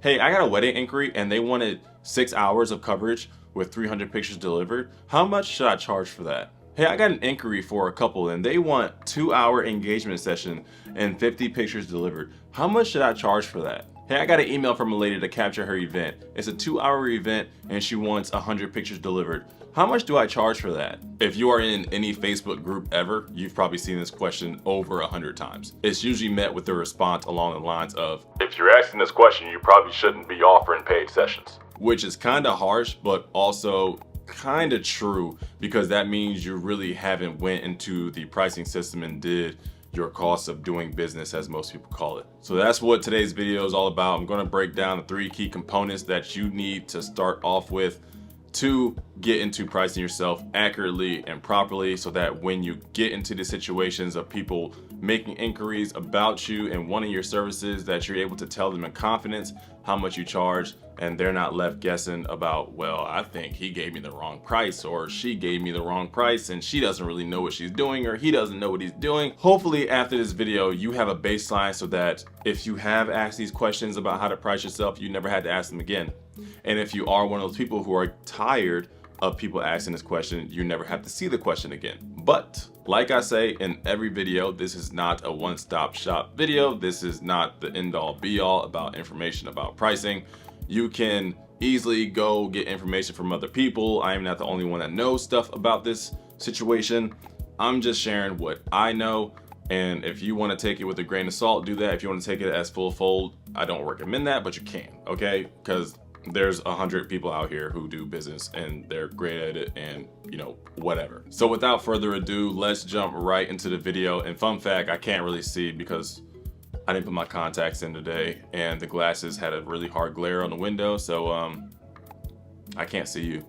hey, I got a wedding inquiry and they wanted 6 hours of coverage with 300 pictures delivered. How much should I charge for that? Hey, I got an inquiry for a couple and they want 2-hour engagement session and 50 pictures delivered. How much should I charge for that? Hey, I got an email from a lady to capture her event. It's a 2-hour event and she wants 100 pictures delivered. How much do I charge for that? If you are in any Facebook group ever, you've probably seen this question over 100 times. It's usually met with a response along the lines of, if you're asking this question, you probably shouldn't be offering paid sessions. Which is kind of harsh, but also kind of true, because that means you really haven't went into the pricing system and did your cost of doing business, as most people call it. So that's what today's video is all about. I'm going to break down the 3 key components that you need to start off with to get into pricing yourself accurately and properly, so that when you get into the situations of people making inquiries about you and wanting your services, that you're able to tell them in confidence how much you charge, and they're not left guessing about, well, I think he gave me the wrong price, or she gave me the wrong price and she doesn't really know what she's doing, or he doesn't know what he's doing. Hopefully after this video you have a baseline so that if you have asked these questions about how to price yourself, you never had to ask them again. And if you are one of those people who are tired of people asking this question, you never have to see the question again. But like I say in every video, this is not a one-stop shop video. This is not the end-all be-all about information about pricing. You can easily go get information from other people. I am not the only one that knows stuff about this situation. I'm just sharing what I know. And if you want to take it with a grain of salt, do that. If you want to take it as full fold, I don't recommend that, but you can, okay? Because there's 100 people out here who do business and they're great at it, and you know, whatever. So without further ado, let's jump right into the video. And fun fact, I can't really see because I didn't put my contacts in today and the glasses had a really hard glare on the window, so I can't see you.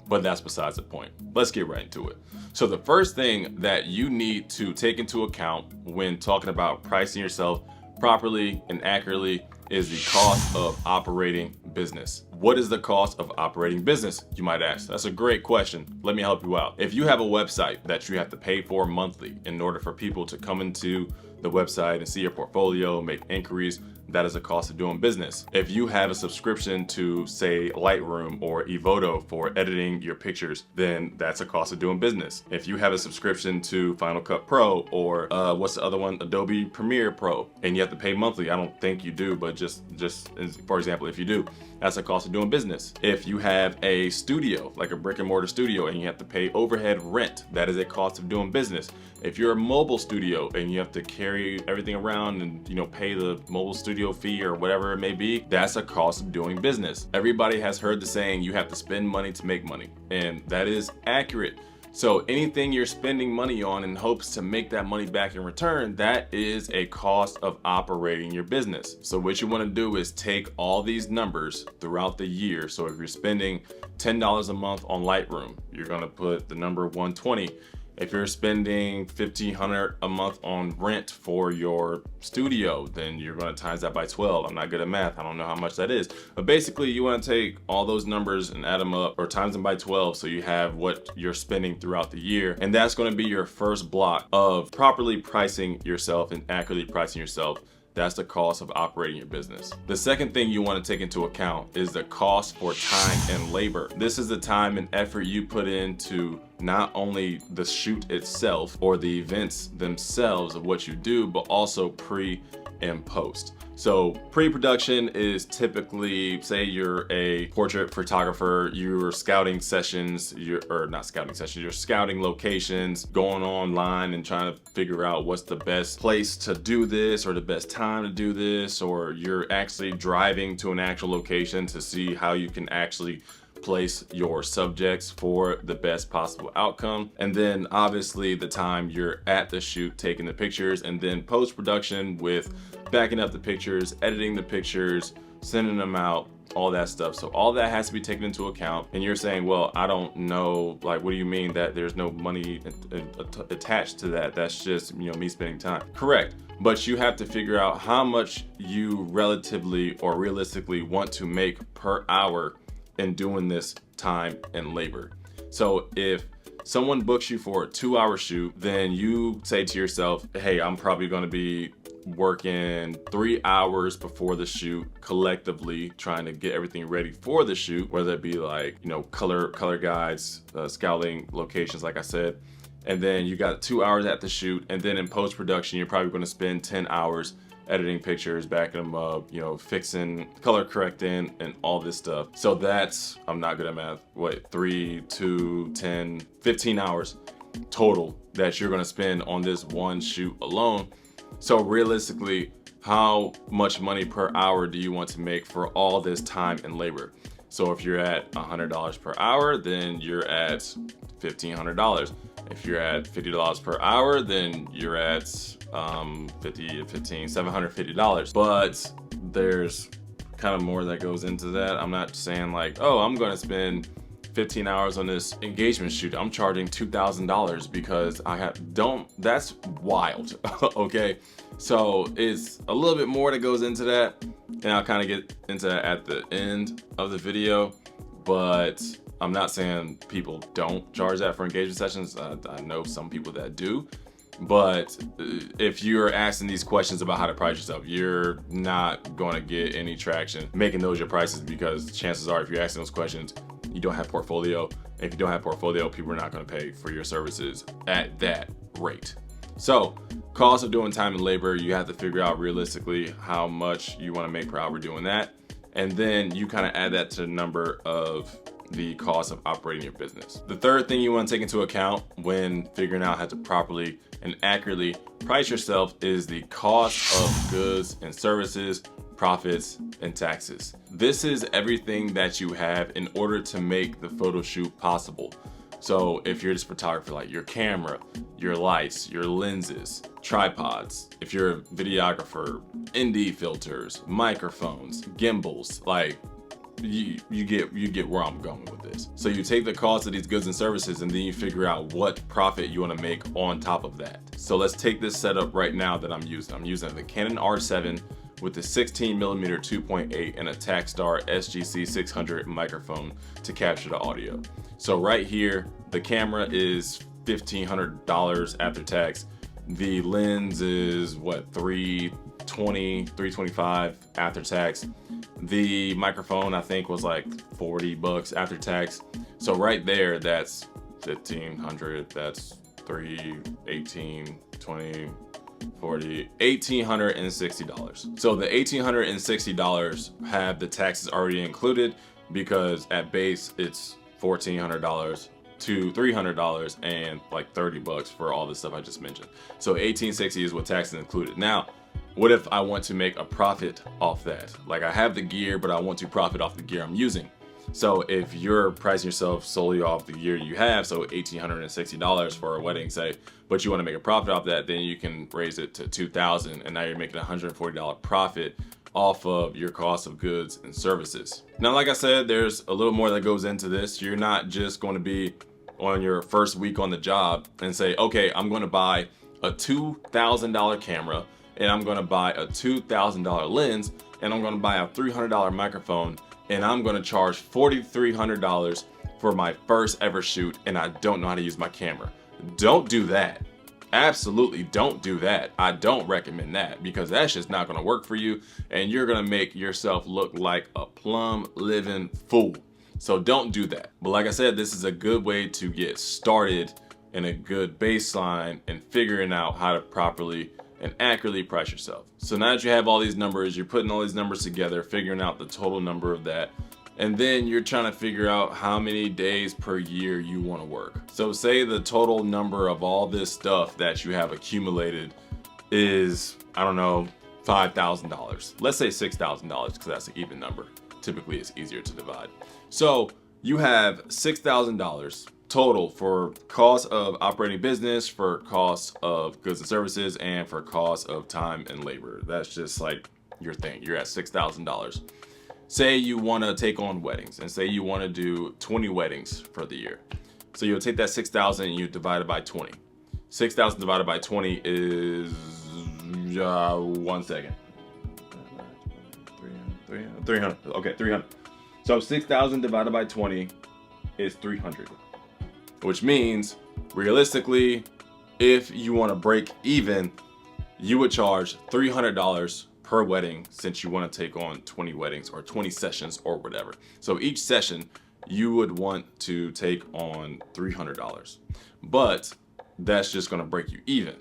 But that's besides the point. Let's get right into it. So the first thing that you need to take into account when talking about pricing yourself properly and accurately is the cost of operating business. What is the cost of operating business, you might ask? That's a great question. Let me help you out. If you have a website that you have to pay for monthly in order for people to come into the website and see your portfolio, make inquiries, that is a cost of doing business. If you have a subscription to, say, Lightroom or Evoto for editing your pictures, then that's a cost of doing business. If you have a subscription to Final Cut Pro or what's the other one, Adobe Premiere Pro, and you have to pay monthly, I don't think you do, but just for example, if you do, that's a cost of doing business. If you have a studio, like a brick and mortar studio, and you have to pay overhead rent, that is a cost of doing business. If you're a mobile studio and you have to carry everything around and, you know, pay the mobile studio fee or whatever it may be, that's a cost of doing business. Everybody has heard the saying, you have to spend money to make money, and that is accurate. So anything you're spending money on in hopes to make that money back in return, that is a cost of operating your business. So what you want to do is take all these numbers throughout the year. So if you're spending $10 a month on Lightroom, you're going to put the number 120. If you're spending $1,500 a month on rent for your studio, then you're going to times that by 12. I'm not good at math. I don't know how much that is. But basically, you want to take all those numbers and add them up or times them by 12, so you have what you're spending throughout the year. And that's going to be your first block of properly pricing yourself and accurately pricing yourself. That's the cost of operating your business. The second thing you want to take into account is the cost for time and labor. This is the time and effort you put into not only the shoot itself or the events themselves of what you do, but also pre and post. So pre-production is typically, say you're a portrait photographer, you're scouting sessions, you're scouting locations, going online and trying to figure out what's the best place to do this or the best time to do this, or you're actually driving to an actual location to see how you can actually place your subjects for the best possible outcome. And then obviously the time you're at the shoot taking the pictures, and then post-production with backing up the pictures, editing the pictures, sending them out, all that stuff. So all that has to be taken into account. And you're saying, well, I don't know, like, what do you mean that there's no money attached to that? That's just, you know, me spending time. Correct. But you have to figure out how much you relatively or realistically want to make per hour in doing this time and labor. So if someone books you for a 2-hour shoot, then you say to yourself, hey, I'm probably going to be working 3 hours before the shoot collectively, trying to get everything ready for the shoot, whether it be like, you know, color guides, scouting locations, like I said. And then you got 2 hours at the shoot, and then in post-production you're probably going to spend 10 hours editing pictures, backing them up, you know, fixing, color correcting, and all this stuff. So that's, I'm not good at math, what, 3, 2, 10, 15 hours total that you're going to spend on this one shoot alone. So realistically, how much money per hour do you want to make for all this time and labor? So if you're at $100 per hour, then you're at $1,500. If you're at $50 per hour, then you're at $750. But there's kind of more that goes into that. I'm not saying like, oh, I'm going to spend 15 hours on this engagement shoot. I'm charging $2,000 because that's wild. Okay. So it's a little bit more that goes into that, and I'll kind of get into that at the end of the video, but I'm not saying people don't charge that for engagement sessions. I know some people that do, but if you're asking these questions about how to price yourself, you're not going to get any traction making those your prices, because chances are if you're asking those questions, you don't have portfolio. And if you don't have portfolio, people are not going to pay for your services at that rate. So cost of doing time and labor, you have to figure out realistically how much you want to make per hour doing that. And then you kind of add that to the number of the cost of operating your business. The third thing you want to take into account when figuring out how to properly and accurately price yourself is the cost of goods and services, profits, and taxes. This is everything that you have in order to make the photo shoot possible. So if you're this photographer, like your camera, your lights, your lenses, tripods, if you're a videographer, ND filters, microphones, gimbals, like you get where I'm going with this. So you take the cost of these goods and services, and then you figure out what profit you want to make on top of that. So let's take this setup right now that I'm using. I'm using the Canon R7 with the 16mm 2.8 and a Takstar SGC 600 microphone to capture the audio. So right here, the camera is $1,500 after tax. The lens is what, $320, $325 after tax. The microphone I think was like $40 after tax. So right there, that's $1,500, that's $318, $20, $40, $1,860. So the $1,860 have the taxes already included, because at base it's $1,400 to $300 and like $30 for all the stuff I just mentioned. So $1,860 is what taxes included. Now, what if I want to make a profit off that? Like I have the gear, but I want to profit off the gear I'm using. So if you're pricing yourself solely off the gear you have, so $1,860 for a wedding, say, but you want to make a profit off that, then you can raise it to $2,000, and now you're making a $140 profit off of your cost of goods and services. Now, like I said, there's a little more that goes into this. You're not just going to be on your first week on the job and say, okay, I'm going to buy a $2,000 camera, and I'm going to buy a $2,000 lens, and I'm going to buy a $300 microphone, and I'm going to charge $4,300 for my first ever shoot, and I don't know how to use my camera. Don't do that. Absolutely don't do that. I don't recommend that, because that's just not going to work for you, and you're going to make yourself look like a plumb living fool. So don't do that. But like I said, this is a good way to get started and a good baseline in figuring out how to properly and accurately price yourself. So now that you have all these numbers, you're putting all these numbers together, figuring out the total number of that, and then you're trying to figure out how many days per year you want to work. So say the total number of all this stuff that you have accumulated is, I don't know, $5,000. Let's say $6,000, because that's an even number. Typically it's easier to divide. So you have $6,000 total for cost of operating business, for cost of goods and services, and for cost of time and labor. That's just like your thing. You're at $6,000. Say you want to take on weddings, and say you want to do 20 weddings for the year. So you'll take that 6,000 and you divide it by 20. 6,000 divided by 20 is 1 second. 300. Okay, 300. So 6,000 divided by 20 is 300. Which means, realistically, if you want to break even, you would charge $300 per wedding since you want to take on 20 weddings or 20 sessions or whatever. So each session you would want to take on $300, but that's just going to break you even.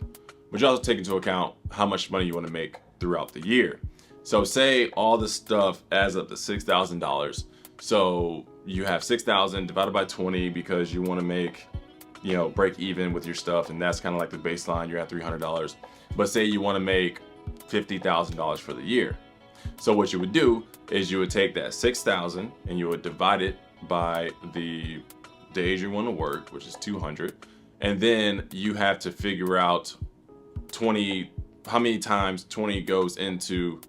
But you also take into account how much money you want to make throughout the year. So say all the stuff adds up to $6,000. So you have 6,000 divided by 20 because you want to make, break even with your stuff, and that's kind of like the baseline. You're at $300. But say you want to make $50,000 for the year. So what you would do is you would take that 6,000 and you would divide it by the days you want to work, which is 200, and then you have to figure out how many times 20 goes into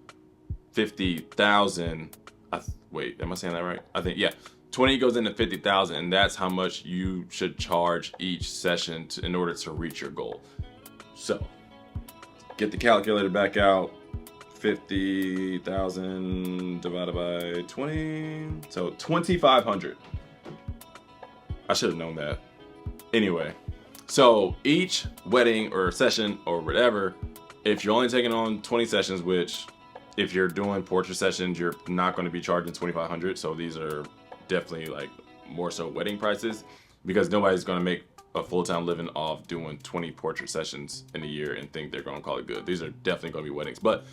50,000. Wait, am I saying that right? I think, yeah. 20 goes into 50,000, and that's how much you should charge each session in order to reach your goal. So get the calculator back out. 50,000 divided by 20, so 2,500. I should have known that. Anyway, so each wedding or session or whatever, if you're only taking on 20 sessions, which if you're doing portrait sessions, you're not going to be charging 2,500. So these are definitely like more so wedding prices, because nobody's going to make a full-time living off doing 20 portrait sessions in a year and think they're going to call it good. These are definitely going to be weddings, but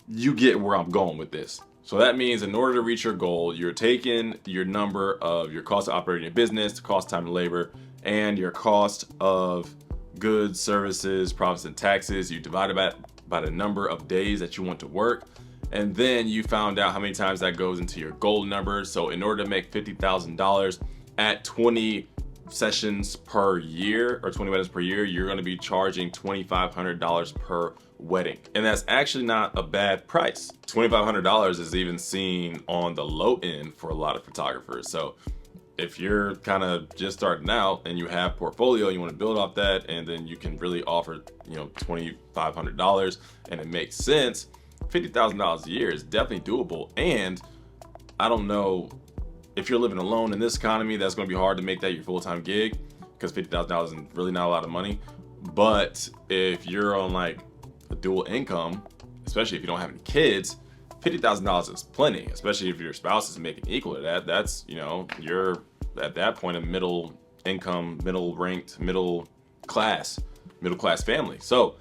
you get where I'm going with this. So that means in order to reach your goal, you're taking your number of your cost of operating your business, cost, time, and labor, and your cost of goods, services, profits, and taxes. You divide it by the number of days that you want to work, and then you found out how many times that goes into your goal number. So in order to make $50,000 at 20 sessions per year or 20 weddings per year, you're going to be charging $2,500 per wedding, and that's actually not a bad price. $2,500 is even seen on the low end for a lot of photographers. So if you're kind of just starting out and you have portfolio, you want to build off that, and then you can really offer $2,500 and it makes sense. $50,000 a year is definitely doable. And I don't know if you're living alone in this economy, that's going to be hard to make that your full-time gig, because $50,000 is really not a lot of money. But if you're on like a dual income, especially if you don't have any kids, $50,000 is plenty, especially if your spouse is making equal to that. That's, you're at that point a middle income, middle ranked, middle class family. So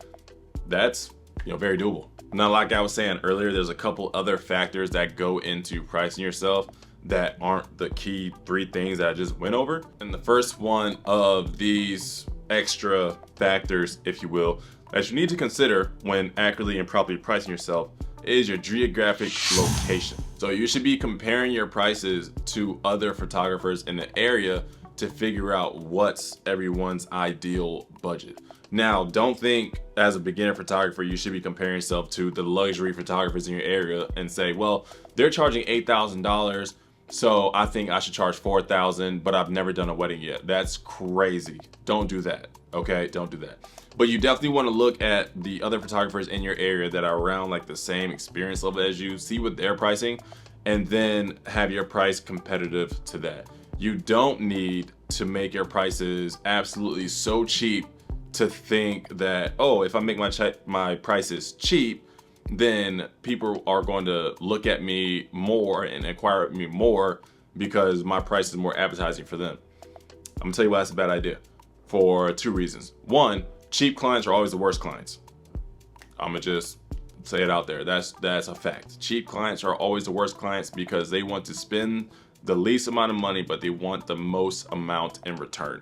that's, very doable. Now, like I was saying earlier, there's a couple other factors that go into pricing yourself that aren't the key 3 things that I just went over. And the first one of these extra factors, if you will, that you need to consider when accurately and properly pricing yourself is your geographic location. So you should be comparing your prices to other photographers in the area to figure out what's everyone's ideal budget. Now, don't think as a beginner photographer you should be comparing yourself to the luxury photographers in your area and say, well, they're charging $8,000, so I think I should charge $4,000, but I've never done a wedding yet. That's crazy. Don't do that, okay? Don't do that. But you definitely want to look at the other photographers in your area that are around like the same experience level as you, see what they're pricing, and then have your price competitive to that. You don't need to make your prices absolutely so cheap to think that, oh, if I make my prices cheap, then people are going to look at me more and inquire at me more because my price is more appetizing for them. I'm gonna tell you why that's a bad idea for 2 reasons. One, cheap clients are always the worst clients. I'm gonna just say it out there. That's a fact. Cheap clients are always the worst clients because they want to spend the least amount of money, but they want the most amount in return.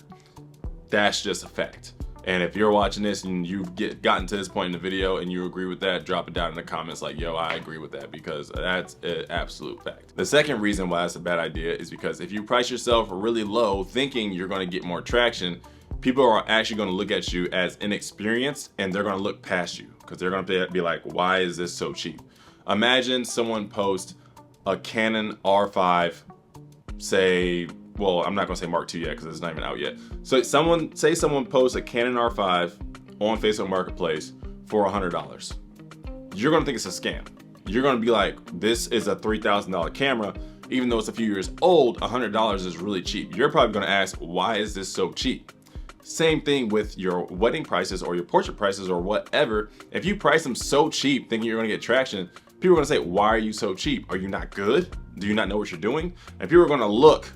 That's just a fact. And if you're watching this and you've gotten to this point in the video and you agree with that, drop it down in the comments like, yo, I agree with that, because that's an absolute fact. The second reason why that's a bad idea is because if you price yourself really low thinking you're going to get more traction, people are actually going to look at you as inexperienced, and they're going to look past you because they're going to be like, why is this so cheap? Imagine someone post a Canon R5, say, well, I'm not gonna say Mark II yet because it's not even out yet. So someone posts a Canon R5 on Facebook Marketplace for $100. You're gonna think it's a scam. You're gonna be like, this is a $3,000 camera, even though it's a few years old. $100 is really cheap. You're probably gonna ask, why is this so cheap? Same thing with your wedding prices or your portrait prices or whatever. If you price them so cheap thinking you're gonna get traction, people are gonna say, why are you so cheap? Are you not good? Do you not know what you're doing? And people are gonna look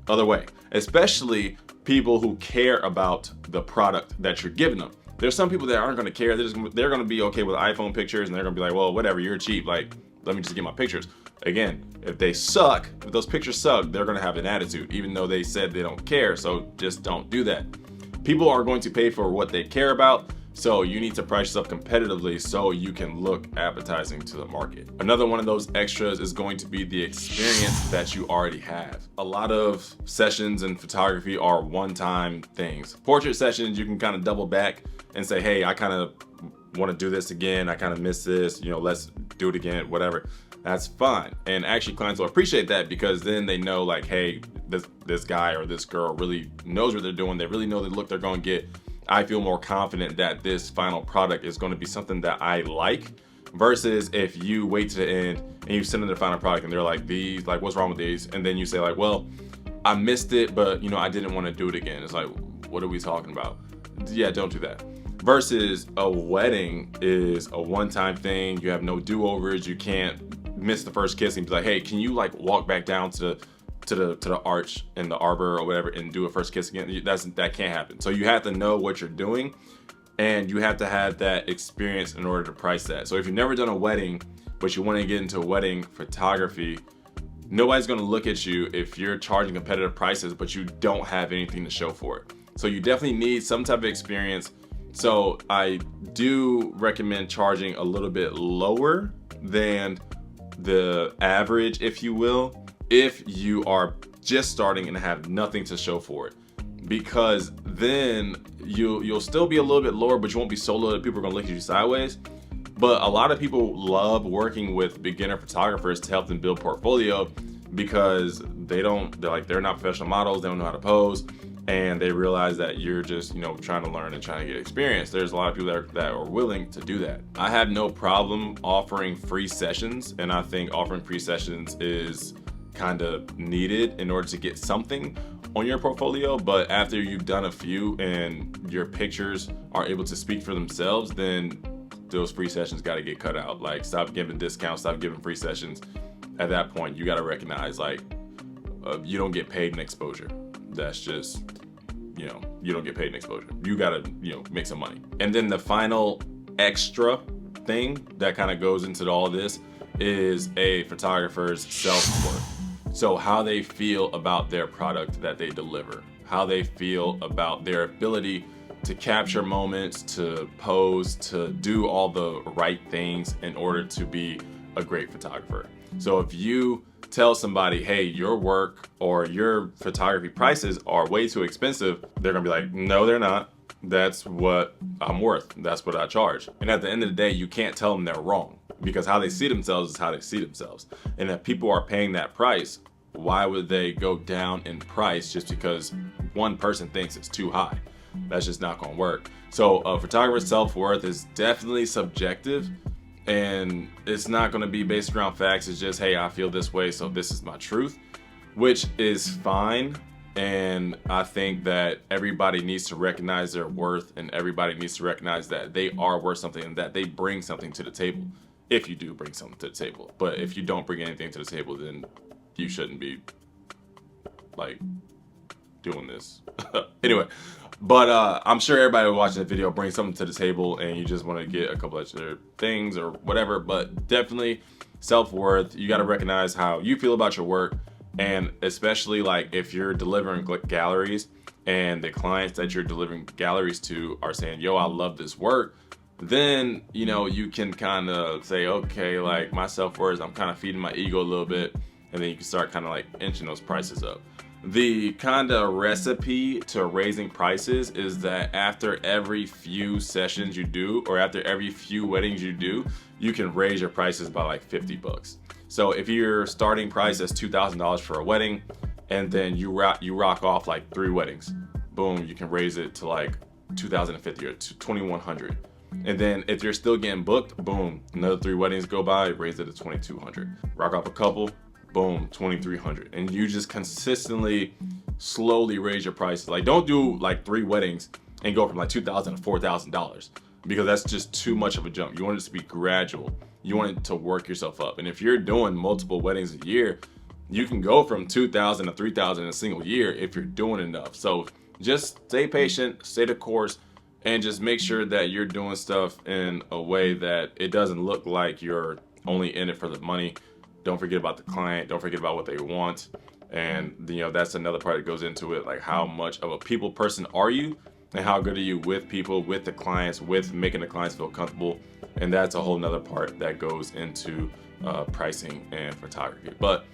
other way, especially people who care about the product that you're giving them. There's some people that aren't gonna care. They're gonna be okay with iPhone pictures, and they're gonna be like, well, whatever, you're cheap. Like, let me just get my pictures. Again, if they suck, if those pictures suck, they're gonna have an attitude, even though they said they don't care. So just don't do that. People are going to pay for what they care about. So you need to price yourself competitively so you can look appetizing to the market. Another one of those extras is going to be the experience that you already have. A lot of sessions in photography are one-time things. Portrait sessions, you can kind of double back and say, hey, I kind of want to do this again. I kind of miss this, you know, let's do it again, whatever. That's fine. And actually clients will appreciate that because then they know like, hey, this guy or this girl really knows what they're doing. They really know the look they're going to get. I feel more confident that this final product is going to be something that I like, versus if you wait to the end and you send them the final product and they're like, these, like, what's wrong with these? And then you say like, well, I missed it, but you know, I didn't want to do it again. It's like, what are we talking about? Yeah, don't do that. Versus a wedding is a one-time thing. You have no do-overs. You can't miss the first kiss and be like, hey, can you like walk back down to the arch in the arbor or whatever and do a first kiss again? That can't happen. So you have to know what you're doing, and you have to have that experience in order to price that. So if you've never done a wedding, but you want to get into wedding photography, nobody's going to look at you if you're charging competitive prices, but you don't have anything to show for it. So you definitely need some type of experience. So I do recommend charging a little bit lower than the average, if you will, if you are just starting and have nothing to show for it, because then you'll still be a little bit lower, but you won't be so low that people are gonna look at you sideways. But a lot of people love working with beginner photographers to help them build portfolio, because they're not professional models, they don't know how to pose, and they realize that you're just, you know, trying to learn and trying to get experience. There's a lot of people that are willing to do that. I have no problem offering free sessions, and I think offering free sessions is kind of needed in order to get something on your portfolio. But after you've done a few and your pictures are able to speak for themselves, then those free sessions got to get cut out. Like, stop giving discounts, stop giving free sessions. At that point, you got to recognize like you don't get paid in exposure. That's just, you know, you don't get paid in exposure. You got to, you know, make some money. And then the final extra thing that kind of goes into all of this is a photographer's self-worth. So how they feel about their product that they deliver, how they feel about their ability to capture moments, to pose, to do all the right things in order to be a great photographer. So if you tell somebody, hey, your work or your photography prices are way too expensive, they're gonna be like, no, they're not. That's what I'm worth. That's what I charge. And at the end of the day, you can't tell them they're wrong, because how they see themselves is how they see themselves. And if people are paying that price, why would they go down in price just because one person thinks it's too high? That's just not gonna work. So a photographer's self-worth is definitely subjective, and it's not gonna be based around facts. It's just, hey, I feel this way, so this is my truth, which is fine. And I think that everybody needs to recognize their worth, and everybody needs to recognize that they are worth something and that they bring something to the table. If you do bring something to the table. But if you don't bring anything to the table, then you shouldn't be like doing this. Anyway, but I'm sure everybody watching the video brings something to the table, and you just want to get a couple extra things or whatever. But definitely self-worth. You got to recognize how you feel about your work. And especially like if you're delivering galleries and the clients that you're delivering galleries to are saying, yo, I love this work, then, you know, you can kind of say, okay, like my self-worth, I'm kind of feeding my ego a little bit. And then you can start kind of like inching those prices up. The kind of recipe to raising prices is that after every few sessions you do, or after every few weddings you do, you can raise your prices by like 50 bucks. So if your starting price is $2,000 for a wedding, and then you rock off like 3 weddings, boom, you can raise it to like 2,050 or 2,100. And then if you're still getting booked, boom, another 3 weddings go by, raise it to 2,200. Rock off a couple, boom, 2,300. And you just consistently slowly raise your prices. Like, don't do like 3 weddings and go from like $2,000 to $4,000, because that's just too much of a jump. You want it to be gradual. You want it to work yourself up. And if you're doing multiple weddings a year, you can go from 2,000 to 3,000 in a single year if you're doing enough. So just stay patient, stay the course, and just make sure that you're doing stuff in a way that it doesn't look like you're only in it for the money. Don't forget about the client. Don't forget about what they want. And you know, that's another part that goes into it. Like, how much of a people person are you, and how good are you with people, with the clients, with making the clients feel comfortable. And that's a whole nother part that goes into pricing and photography. But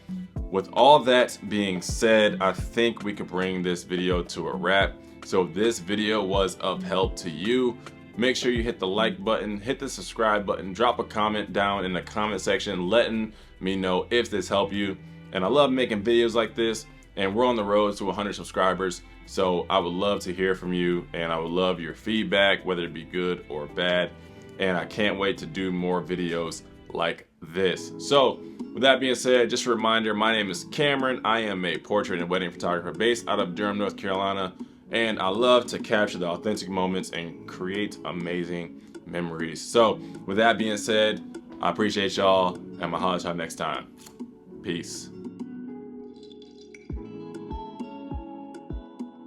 with all that being said, I think we could bring this video to a wrap. So if this video was of help to you, make sure you hit the like button, hit the subscribe button, drop a comment down in the comment section letting me know if this helped you. And I love making videos like this, and we're on the road to 100 subscribers. So I would love to hear from you, and I would love your feedback, whether it be good or bad. And I can't wait to do more videos like this. So with that being said, just a reminder, my name is Cameron. I am a portrait and wedding photographer based out of Durham, North Carolina. And I love to capture the authentic moments and create amazing memories. So with that being said, I appreciate y'all, and I'll holler at y'all next time. Peace.